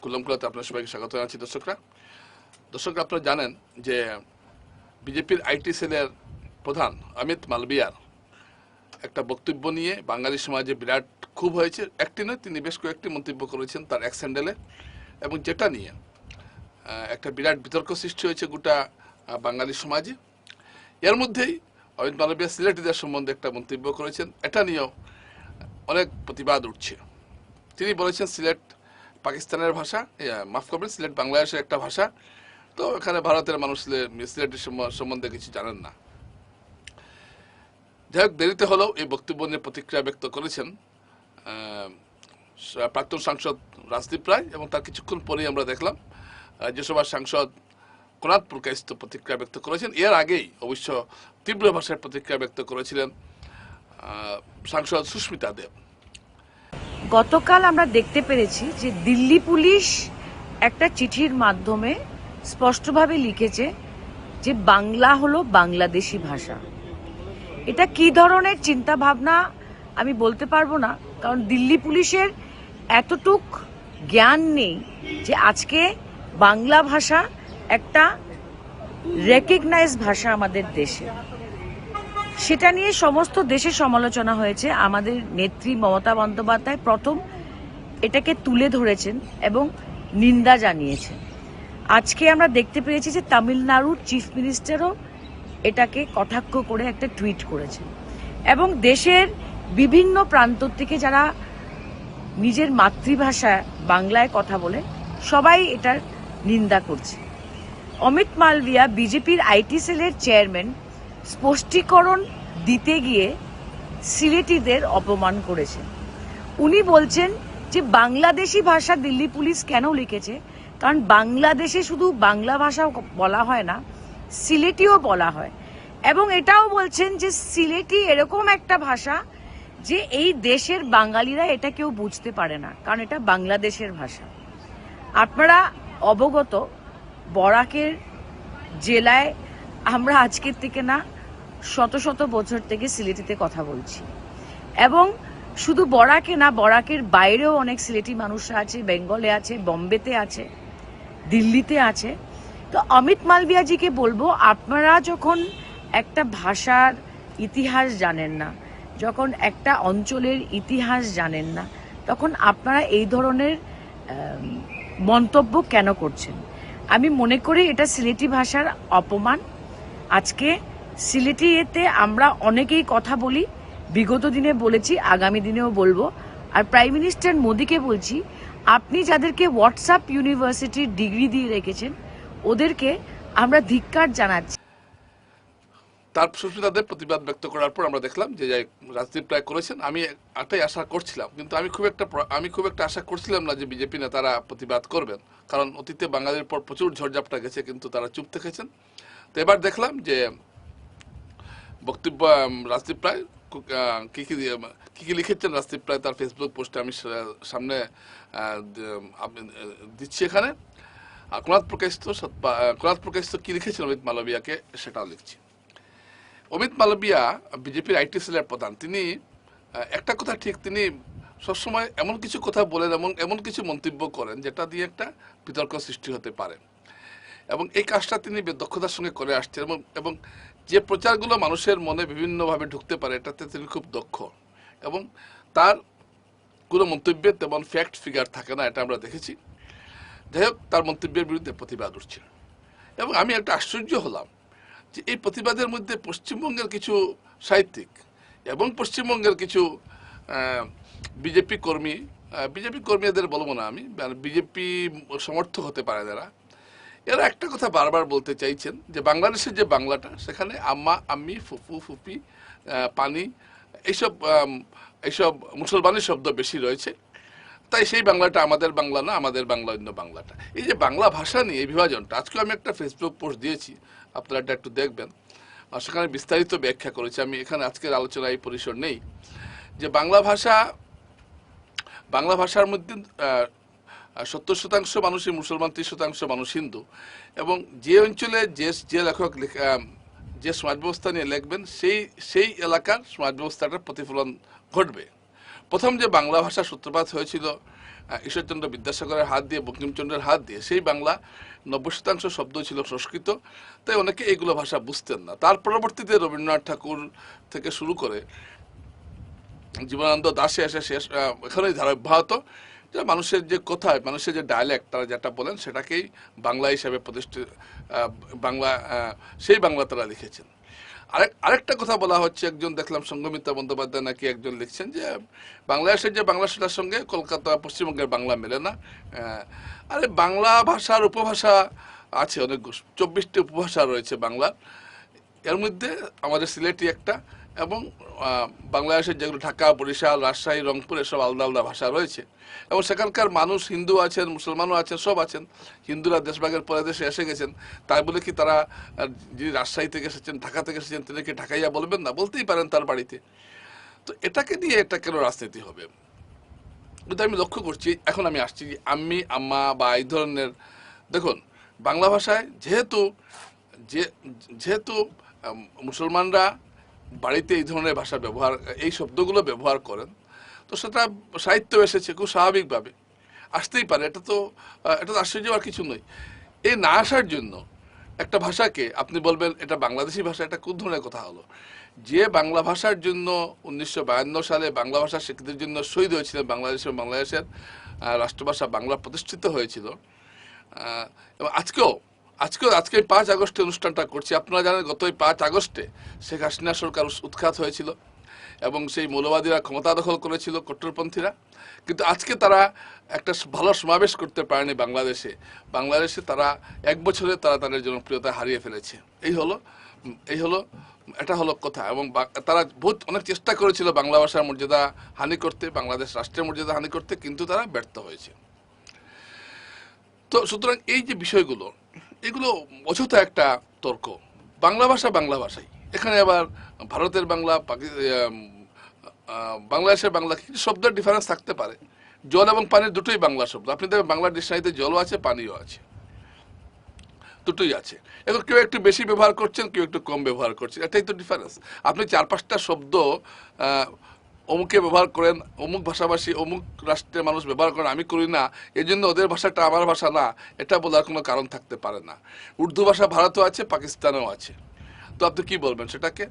কুল্লামকুলাতে আপনার সবাইকে স্বাগত জানাচ্ছি। দর্শকরা আপনারা জানেন যে বিজেপির আইটি সেলের প্রধান অমিত মালবিয়ার একটা বক্তব্য নিয়ে বাঙালি সমাজে বিরাট ক্ষোভ হয়েছে। একটি নয়, তিনি বেশ কয়েকটি মন্তব্য করেছেন তার এক্স হ্যান্ডেলে, এবং যেটা নিয়ে একটা বিরাট বিতর্ক সৃষ্টি হয়েছে গোটা বাঙালি সমাজে। এর মধ্যেই অমিত মালবিয়া সিলেটিদের সম্বন্ধে একটা মন্তব্য করেছেন, এটা নিয়েও অনেক প্রতিবাদ উঠছে। তিনি বলেছেন সিলেট পাকিস্তানের ভাষা, মাফ করবেন, সিলেট বাংলাদেশের একটা ভাষা, তো এখানে ভারতের মানুষ সিলেটের সম্বন্ধে কিছু জানেন না। যাই হোক, দেরিতে হলেও এই বক্তব্য নিয়ে প্রতিক্রিয়া ব্যক্ত করেছেন প্রাক্তন সাংসদ রাজদীপ রায়, এবং তার কিছুক্ষণ পরেই আমরা দেখলাম রাজ্যসভার সাংসদ কোনাদ পুরকাইস্ত প্রতিক্রিয়া ব্যক্ত করেছেন। এর আগেই অবশ্য তীব্র ভাষায় প্রতিক্রিয়া ব্যক্ত করেছিলেন সাংসদ সুস্মিতা দেব। গতকাল আমরা দেখতে পেরেছি যে দিল্লি পুলিশ একটা চিঠির মাধ্যমে স্পষ্টভাবে লিখেছে যে বাংলা হলো বাংলাদেশি ভাষা। এটা কি ধরনের চিন্তা ভাবনা আমি বলতে পারবো না, কারণ দিল্লি পুলিশের এতটুক জ্ঞান নেই যে আজকে বাংলা ভাষা একটা রেকগনাইজ ভাষা আমাদের দেশে। সেটা নিয়ে সমস্ত দেশে সমালোচনা হয়েছে। আমাদের নেত্রী মমতা বন্দ্যোপাধ্যায় প্রথম এটাকে তুলে ধরেছেন এবং নিন্দা জানিয়েছেন। আজকে আমরা দেখতে পেয়েছি যে তামিলনাড়ুর চিফ মিনিস্টারও এটাকে কটাক্ষ করে একটা টুইট করেছেন, এবং দেশের বিভিন্ন প্রান্ত থেকে যারা নিজের মাতৃভাষা বাংলায় কথা বলে সবাই এটার নিন্দা করছে। অমিত মালবিয়া বিজেপির আইটি সেলের চেয়ারম্যান স্পষ্টীকরণ দিতে গিয়ে সিলেটিদের অপমান করেছেন। উনি বলছেন যে বাংলাদেশি ভাষা দিল্লি পুলিশ কেন লিখেছে, কারণ বাংলাদেশে শুধু বাংলা ভাষা বলা হয় না, সিলেটিও বলা হয়, এবং এটাও বলছেন যে সিলেটি এরকম একটা ভাষা যে এই দেশের বাঙালিরা এটা কেউ বুঝতে পারে না, কারণ এটা বাংলাদেশের ভাষা। আপনারা অবগত, বরাকের জেলায় আমরা আজকের থেকে না শত শত বছর থেকে সিলেটিতে কথা বলছি, এবং শুধু বরাকে না, বরাকের বাইরেও অনেক সিলেটি মানুষরা আছে, বেঙ্গলে আছে, বম্বেতে আছে, দিল্লিতে আছে। তো অমিত মালবিয়াজিকে বলবো, আপনারা যখন একটা ভাষার ইতিহাস জানেন না, যখন একটা অঞ্চলের ইতিহাস জানেন না, তখন আপনারা এই ধরনের মন্তব্য কেন করছেন? আমি মনে করি এটা সিলেটি ভাষার অপমান। আজকে সিলেটিতে আমরা অনেকেই কথা বলি, বিগত দিনে বলেছি, আগামী দিনেও বলবো। আর প্রাইম মিনিস্টার মোদীকে বলছি, আপনি যাদেরকে হোয়াটসঅ্যাপ ইউনিভার্সিটির ডিগ্রি দিয়ে রেখেছেন ওদেরকে আমরা ধিক্কার জানাচ্ছি। তার সুস্মিতাদের প্রতিবাদ ব্যক্ত করার পর আমরা দেখলাম যে রাজদীপ রায় করেছেন। আমি এটাই আশা করছিলাম, কিন্তু আমি খুব একটা আশা করছিলাম না যে বিজেপি নেতারা প্রতিবাদ করবেন, কারণ অতীতে বাঙালির পর প্রচুর ঝড়ঝাপটা গেছে, কিন্তু তারা চুপ থেকেছেন। তো এবার দেখলাম যে বক্তব্য রাজদীপ রায় কি লিখেছেন রাজদীপ রায় তার ফেসবুক পোস্টে আমি সামনে দিচ্ছি এখানে। কোনাদ প্রকাশিত কি লিখেছেন অমিত মালবিয়াকে সেটাও লিখছি। অমিত মালবিয়া বিজেপির আইটি সেলের প্রধান। তিনি একটা কথা ঠিক, তিনি সবসময় এমন কিছু কথা বলেন এবং এমন কিছু মন্তব্য করেন যেটা দিয়ে একটা বিতর্ক সৃষ্টি হতে পারে, এবং এই কাজটা তিনি দক্ষতার সঙ্গে করে আসছেন, এবং যে প্রচারগুলো মানুষের মনে বিভিন্নভাবে ঢুকতে পারে এটাতে তিনি খুব দক্ষ, এবং তার কোনো মন্তব্যে তেমন ফ্যাক্ট ফিগার থাকে না, এটা আমরা দেখেছি। যাই হোক, তার মন্তব্যের বিরুদ্ধে প্রতিবাদ উঠছে, এবং আমি একটা আশ্চর্য হলাম যে এই প্রতিবাদের মধ্যে পশ্চিমবঙ্গের কিছু সাহিত্যিক এবং পশ্চিমবঙ্গের কিছু বিজেপি কর্মী এদের বলবো না আমি, বিজেপি সমর্থক হতে পারে এরা একটা কথা বারবার বলতে চাইছেন যে বাংলাদেশের যে বাংলাটা, সেখানে আম্মা, আম্মি, ফুফু, ফুপি, পানি, এইসব মুসলমানি শব্দ বেশি রয়েছে, তাই সেই বাংলাটা আমাদের বাংলা না, আমাদের বাংলা অন্য বাংলাটা। এই যে বাংলা ভাষা নিয়ে এই বিভাজনটা, আজকে আমি একটা ফেসবুক পোস্ট দিয়েছি, আপনারা এটা একটু দেখবেন, সেখানে বিস্তারিত ব্যাখ্যা করেছি। আমি এখানে আজকের আলোচনায় এই পরিসর নেই যে বাংলা ভাষার মধ্যে 70% মানুষই মুসলমান, 30% মানুষ হিন্দু, এবং যে অঞ্চলে যে লেখক যে সমাজ ব্যবস্থা নিয়ে লিখবেন সেই এলাকার সমাজ ব্যবস্থাটার প্রতিফলন ঘটবে। প্রথম যে বাংলা ভাষার সূত্রপাত হয়েছিল ঈশ্বরচন্দ্র বিদ্যাসাগরের হাত দিয়ে, বঙ্কিমচন্দ্রের হাত দিয়ে, সেই বাংলা 90% শব্দ ছিল সংস্কৃত, তাই অনেকে এইগুলো ভাষা বুঝতেন না। তার পরবর্তীতে রবীন্দ্রনাথ ঠাকুর থেকে শুরু করে জীবনানন্দ দাশে এসে শেষ এখানেই ধারা অব্যাহত যে মানুষের যে কথায়, মানুষের যে ডায়ালেক্ট তারা যেটা বলেন সেটাকেই বাংলা হিসাবে প্রতিষ্ঠিত, বাংলা, সেই বাংলা তারা লিখেছেন। আরেকটা কথা বলা হচ্ছে, একজন দেখলাম সঙ্গমিত্রা বন্দ্যোপাধ্যায় নাকি একজন লিখছেন যে বাংলাদেশের যে বাংলা সেটার সঙ্গে কলকাতা পশ্চিমবঙ্গের বাংলা মেলে না। আরে বাংলা ভাষার উপভাষা আছে অনেক, 24টি উপভাষা রয়েছে বাংলার, এর মধ্যে আমাদের সিলেটি একটা, এবং বাংলাদেশের যেগুলো ঢাকা, বরিশাল, রাজশাহী, রংপুর, এসব আলাদা আলাদা ভাষা রয়েছে। এবং সেখানকার মানুষ হিন্দু আছেন, মুসলমানও আছেন, সব আছেন। হিন্দুরা দেশভাগের পরে দেশে এসে গেছেন, তাই বলে কি তারা, যিনি রাজশাহী থেকে এসেছেন, ঢাকা থেকে এসেছেন, তিনি কি ঢাকাইয়া বলবেন না? বলতেই পারেন তার বাড়িতে। তো এটাকে নিয়ে এটা কেন রাজনীতি হবে? কিন্তু আমি লক্ষ্য করছি, এখন আমি আসছি আমি, আম্মা বা এই ধরনের, দেখুন বাংলা ভাষায় যেহেতু মুসলমানরা বাড়িতে এই ধরনের ভাষা ব্যবহার, এই শব্দগুলো ব্যবহার করেন, তো সেটা সাহিত্য এসেছে খুব স্বাভাবিকভাবে, আসতেই পারে। এটা তো আশ্চর্য আর কিছু নয়। এই না আসার জন্য একটা ভাষাকে আপনি বলবেন এটা বাংলাদেশি ভাষা, এটা কোন ধরনের কথা হলো? যে বাংলা ভাষার জন্য 1952 সালে বাংলা ভাষার স্বীকৃতির জন্য শহীদ হয়েছিলেন বাংলাদেশের রাষ্ট্রভাষা বাংলা প্রতিষ্ঠিত হয়েছিল, এবং আজকে 5 আগস্টে অনুষ্ঠানটা করছি। আপনারা জানেন গত 5 আগস্টে শেখ হাসিনা সরকার উৎখাত হয়েছিল এবং সেই মৌলবাদীরা ক্ষমতা দখল করেছিল, কট্টরপন্থীরা। কিন্তু আজকে তারা একটা ভালো সমাবেশ করতে পারেনি বাংলাদেশে তারা 1 বছরে তারা তাদের জনপ্রিয়তা হারিয়ে ফেলেছে। এটা হলো কথা। এবং তারা অনেক চেষ্টা করেছিল বাংলা ভাষার মর্যাদা হানি করতে, বাংলাদেশ রাষ্ট্রের মর্যাদা হানি করতে, কিন্তু তারা ব্যর্থ হয়েছে। তো সুতরাং এই যে বিষয়গুলো, এগুলো অযথা একটা তর্ক। বাংলা ভাষাই, এখানে আবার ভারতের বাংলা, বাংলাদেশের বাংলা, কিছু শব্দের ডিফারেন্স থাকতে পারে। জল এবং পানির দুটোই বাংলা শব্দ। আপনি দেখবেন বাংলা ডিকশনারিতে জলও আছে, পানিও আছে, দুটোই আছে। এখন কেউ একটু বেশি ব্যবহার করছেন, কেউ একটু কম ব্যবহার করছেন, এটাই তো ডিফারেন্স। আপনি 4-5টা শব্দ অমুকে ব্যবহার করেন, অমুক ভাষাভাষী অমুক রাষ্ট্রের মানুষ ব্যবহার করেন, আমি করি না, এই জন্য ওদের ভাষাটা আমার ভাষা না, এটা বলার কোনো কারণ থাকতে পারে না। উর্দু ভাষা ভারতেও আছে, পাকিস্তানেও আছে, তো আপনি কি বলবেন সেটাকে?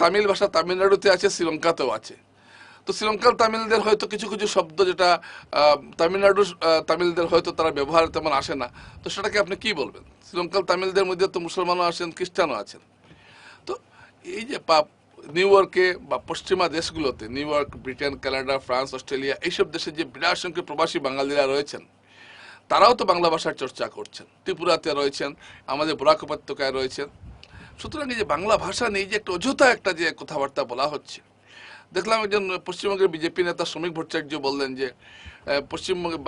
তামিল ভাষা তামিলনাড়ুতে আছে, শ্রীলঙ্কাতেও আছে। তো শ্রীলঙ্কার তামিলদের হয়তো কিছু কিছু শব্দ যেটা তামিলনাড়ুর তামিলদের হয়তো তারা ব্যবহার তেমন আসে না, তো সেটাকে আপনি কি বলবেন? শ্রীলঙ্কার তামিলদের মধ্যে তো মুসলমানও আছেন, খ্রিস্টানও আছেন। তো এই যে নিউ ইয়র্কে বা পশ্চিমা দেশগুলোতে, new York, Britain, Canada, France, Australia, এইসব দেশে যে বিরাট সংখ্যক প্রবাসী বাঙালিরা রয়েছেন, তারাও তো বাংলা ভাষার চর্চা করছেন। ত্রিপুরাতে রয়েছেন, আমাদের বরাক উপত্যকায় রয়েছেন। সুতরাং এই যে বাংলা ভাষা নিয়ে যে একটা অযথা একটা যে কথাবার্তা বলা হচ্ছে, দেখলাম একজন পশ্চিমবঙ্গের বিজেপি নেতা শ্রমিক ভট্টাচার্য বললেন যে পশ্চিমবঙ্গে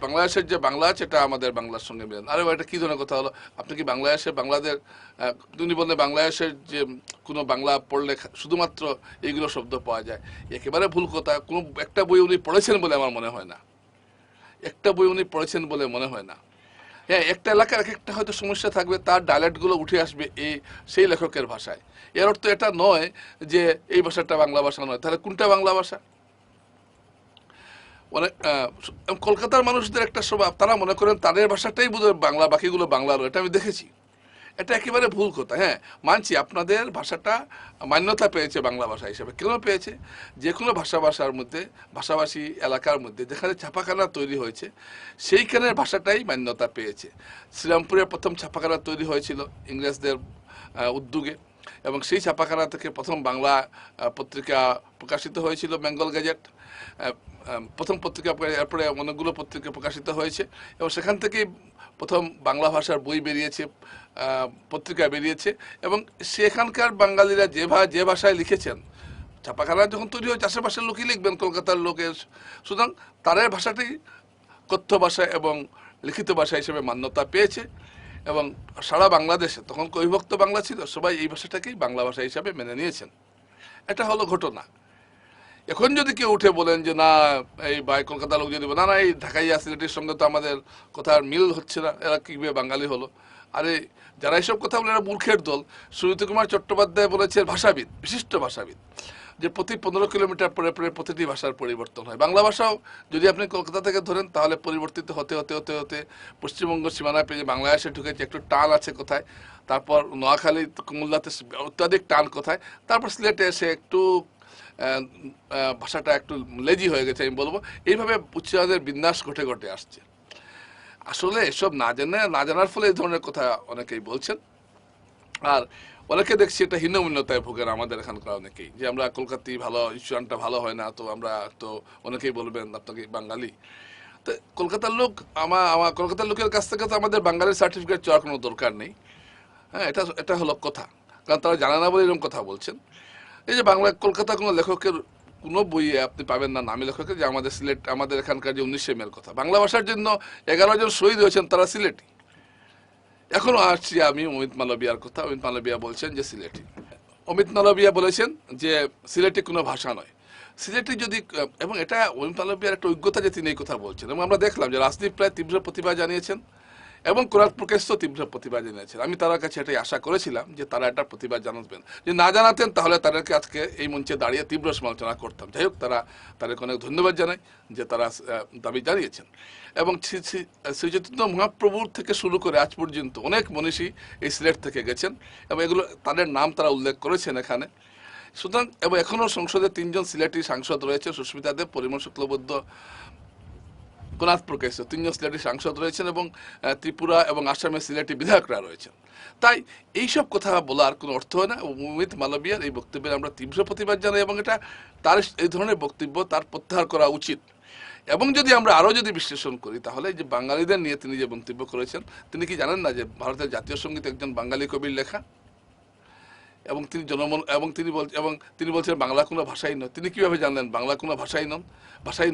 বাংলাদেশের যে বাংলা আছে এটা আমাদের বাংলার সঙ্গে মিলেন। আরে এটা কি ধরনের কথা হলো? আপনি কি বাংলাদেশের তিনি বললেন বাংলাদেশের যে কোনো বাংলা পড়লে শুধুমাত্র এইগুলো শব্দ পাওয়া যায়, একেবারে ভুল কথা। কোনো একটা বই উনি পড়েছেন বলে আমার মনে হয় না, হ্যাঁ, একটা এলাকার এক একটা হয়তো সমস্যা থাকবে, তার ডায়ালেক্টগুলো উঠে আসবে সেই লেখকের ভাষায়। এর অর্থ এটা নয় যে এই ভাষাটা বাংলা ভাষা নয়। তাহলে কোনটা বাংলা ভাষা? অনেক কলকাতার মানুষদের একটা স্বভাব, তারা মনে করেন তাদের ভাষাটাই বোধহয় বাংলা, বাকিগুলো বাংলা নয়। এটা আমি দেখেছি, এটা একেবারে ভুল কথা। হ্যাঁ, মানছি আপনাদের ভাষাটা মান্যতা পেয়েছে বাংলা ভাষা হিসেবে। কেন পেয়েছে? যে কোনো ভাষার মধ্যে, ভাষাভাষী এলাকার মধ্যে যেখানে ছাপাখানা তৈরি হয়েছে, সেইখানের ভাষাটাই মান্যতা পেয়েছে। শ্রীরামপুরে প্রথম ছাপাখানা তৈরি হয়েছিল ইংরেজদের উদ্যোগে, এবং সেই ছাপাখানা থেকে প্রথম বাংলা পত্রিকা প্রকাশিত হয়েছিল, বেঙ্গল গেজেট প্রথম পত্রিকা। এরপরে অনেকগুলো পত্রিকা প্রকাশিত হয়েছে, এবং সেখান থেকেই প্রথম বাংলা ভাষার বই বেরিয়েছে, পত্রিকা বেরিয়েছে। এবং সেখানকার বাঙালিরা যে ভাষায় লিখেছেন, ছাপাখানা যখন তৈরি হয়েছে আশেপাশের লোকই লিখবেন, কলকাতার লোকের। সুতরাং তাদের ভাষাটি কথ্য ভাষা এবং লিখিত ভাষা হিসেবে মান্যতা পেয়েছে, এবং সারা বাংলাদেশে তখন বিভক্ত বাংলা ছিল, সবাই এই ভাষাটাকেই বাংলা ভাষা হিসাবে মেনে নিয়েছেন। এটা হলো ঘটনা। এখন যদি কেউ উঠে বলেন যে না, এই কলকাতার লোক যদি না, এই ঢাকাইয়া সিলেটের সঙ্গে তো আমাদের কথার মিল হচ্ছে না, এরা কিভাবে বাঙালি হলো? আরে যারা এইসব কথা বলে এরা মূর্খের দল। সুনীতি কুমার চট্টোপাধ্যায় বলেছেন, ভাষাবিদ, বিশিষ্ট ভাষাবিদ, যে প্রতি 15 কিলোমিটার পরে পরে প্রতিটি ভাষার পরিবর্তন হয়। বাংলা ভাষাও যদি আপনি কলকাতা থেকে ধরেন তাহলে পরিবর্তিত হতে হতে হতে হতে পশ্চিমবঙ্গ সীমানা পেরিয়ে বাংলাদেশে ঢুকেছে, একটু টান আছে কোথায়, তারপর নোয়াখালী কুমিল্লাতে অত্যাধিক টান কোথায়, তারপর সিলেটে এসে একটু ভাষাটা একটু লেজি হয়ে গেছে আমি বলবো। এইভাবে উচ্চারণের বিন্যাস ঘটে ঘটে আসছে। আসলে এসব না জানার ফলে এই ধরনের কথা অনেকেই বলছেন। আর অনেকে দেখছি এটা হীনমন্যতায় ভোগেন আমাদের এখানকার অনেকেই, যে আমরা কলকাতায় ভালো, উচ্চারণটা ভালো হয় না, তো আমরা তো অনেকেই বলবেন আপনাকে বাঙালি। তো কলকাতার লোক আমার কলকাতার লোকের কাছ থেকে তো আমাদের বাঙালির সার্টিফিকেট চাওয়ার কোনো দরকার নেই। হ্যাঁ, এটা হলো কথা, কারণ তারা জানে না বলে এরকম কথা বলছেন। এই যে বাংলা কলকাতা কোনো লেখকের কোনো বইয়ে আপনি পাবেন না নামী লেখকের যে আমাদের সিলেট, আমাদের এখানকার যে 19 মের কথা, বাংলা ভাষার জন্য 11 জন শহীদ হয়েছেন, তারা সিলেটি। এখনো আসছি আমি অমিত মালবিয়ার কথা। অমিত মালবিয়া বলছেন যে সিলেটি, অমিত মালবিয়া বলেছেন যে সিলেটি কোনো ভাষা নয়। সিলেটি যদি, এবং এটা অমিত মালবিয়ার একটা অভিজ্ঞতা যে তিনি এই কথা বলছেন, এবং আমরা দেখলাম যে রাজদীপ প্রায় তীব্র প্রতিবাদ জানিয়েছেন এবং কোরআন প্রকাশ তীব্র প্রতিবাদ জানিয়েছেন। আমি তার কাছে এটাই আশা করেছিলাম যে তারা একটা প্রতিবাদ জানাবেন, যে না জানাতেন তাহলে তাদেরকে আজকে এই মঞ্চে দাঁড়িয়ে তীব্র সমালোচনা করতাম। যাই হোক, তাদেরকে অনেক ধন্যবাদ জানাই যে তারা দাবি জানিয়েছেন। এবং শ্রী চৈতন্য মহাপ্রভুর থেকে শুরু করে আজ পর্যন্ত অনেক মনীষী এই সিলেট থেকে গেছেন এবং এগুলো তাদের নাম তারা উল্লেখ করেছেন এখানে। সুতরাং এবং এখনও সংসদে 3 জন সিলেটি সাংসদ রয়েছে, সুস্মিতা দেব, পরিমল শুক্লবৈদ্য, কোনাথ প্রকাশ, 3 জন সিলেটি সাংসদ রয়েছেন এবং ত্রিপুরা এবং আসামের সিলেটি বিধায়করা রয়েছেন। তাই এইসব কথা বলার কোনো অর্থ হয় না। অমিত মালবিয়ার এই বক্তব্যের আমরা তীব্র প্রতিবাদ জানাই এবং এটা তার এই ধরনের বক্তব্য তার প্রত্যাহার করা উচিত। এবং যদি আমরা আরও যদি বিশ্লেষণ করি তাহলে যে বাঙালিদের নিয়ে তিনি যে মন্তব্য করেছেন, তিনি কি জানেন না যে ভারতের জাতীয় সঙ্গীত একজন বাঙালি কবির লেখা, এবং তিনি তিনি বলছেন বাংলা কোনো ভাষাই নয়। তিনি কিভাবে জানলেন বাংলা কোনো ভাষাই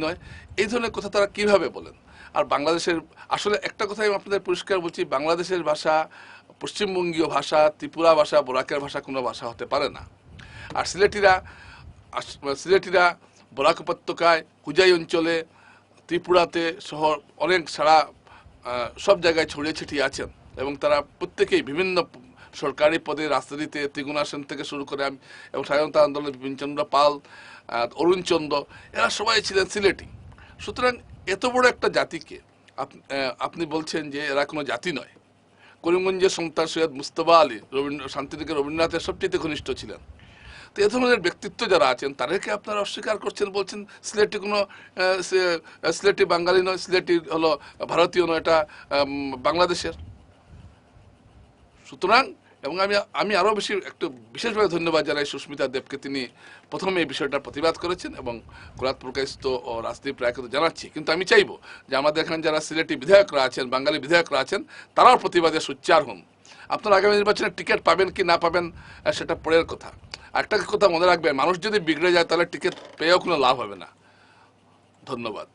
নয়? এই ধরনের কথা তারা কিভাবে বলেন? আর বাংলাদেশের, আসলে একটা কথাই আমি আপনাদের পরিষ্কার বলছি, বাংলাদেশের ভাষা, পশ্চিমবঙ্গীয় ভাষা, ত্রিপুরা ভাষা, বরাকের ভাষা কোনো ভাষা হতে পারে না। আর সিলেটিরা বরাক উপত্যকায়, হুজাই অঞ্চলে, ত্রিপুরাতে সহ অনেক সারা সব জায়গায় ছড়িয়ে ছিটিয়ে আছেন এবং তারা প্রত্যেকেই বিভিন্ন সরকারি পদে, রাজনীতিতে, ত্রিগুণা সেন থেকে শুরু করে আমি এবং স্বাধীনতা আন্দোলনে বিপিনচন্দ্র পাল, অরুণচন্দ্র, এরা সবাই ছিলেন সিলেটি। সুতরাং এত বড় একটা জাতিকে আপনি বলছেন যে এরা কোনো জাতি নয়। করিমগঞ্জের সন্তান সৈয়দ মুস্তফা আলী শান্তিনিকেতন রবীন্দ্রনাথের সবচেয়ে ঘনিষ্ঠ ছিলেন। তো এ ধরনের ব্যক্তিত্ব যারা আছেন তাদেরকে আপনারা অস্বীকার করছেন, বলছেন সিলেটি কোনো সিলেটি বাঙালি নয়, সিলেটি হলো ভারতীয় নয়, এটা বাংলাদেশের। সুতরাং এবং আমি আরও বেশি একটু বিশেষভাবে ধন্যবাদ জানাই সুস্মিতা দেবকে, তিনি প্রথমে এই বিষয়টার প্রতিবাদ করেছেন এবং কোলাত প্রকাশিত ও রাজদীপ রায়কে তো জানাচ্ছি। কিন্তু আমি চাইবো যে আমাদের এখানে যারা সিলেটি বিধায়করা আছেন, বাঙালি বিধায়করা আছেন, তারাও প্রতিবাদে সোচ্চার হন। আপনারা আগামী নির্বাচনে টিকিট পাবেন কি না পাবেন সেটা পরের কথা। একটা কথা মনে রাখবেন, মানুষ যদি বিগড়ে যায় তাহলে টিকিট পেয়েও কোনো লাভ হবে না। ধন্যবাদ।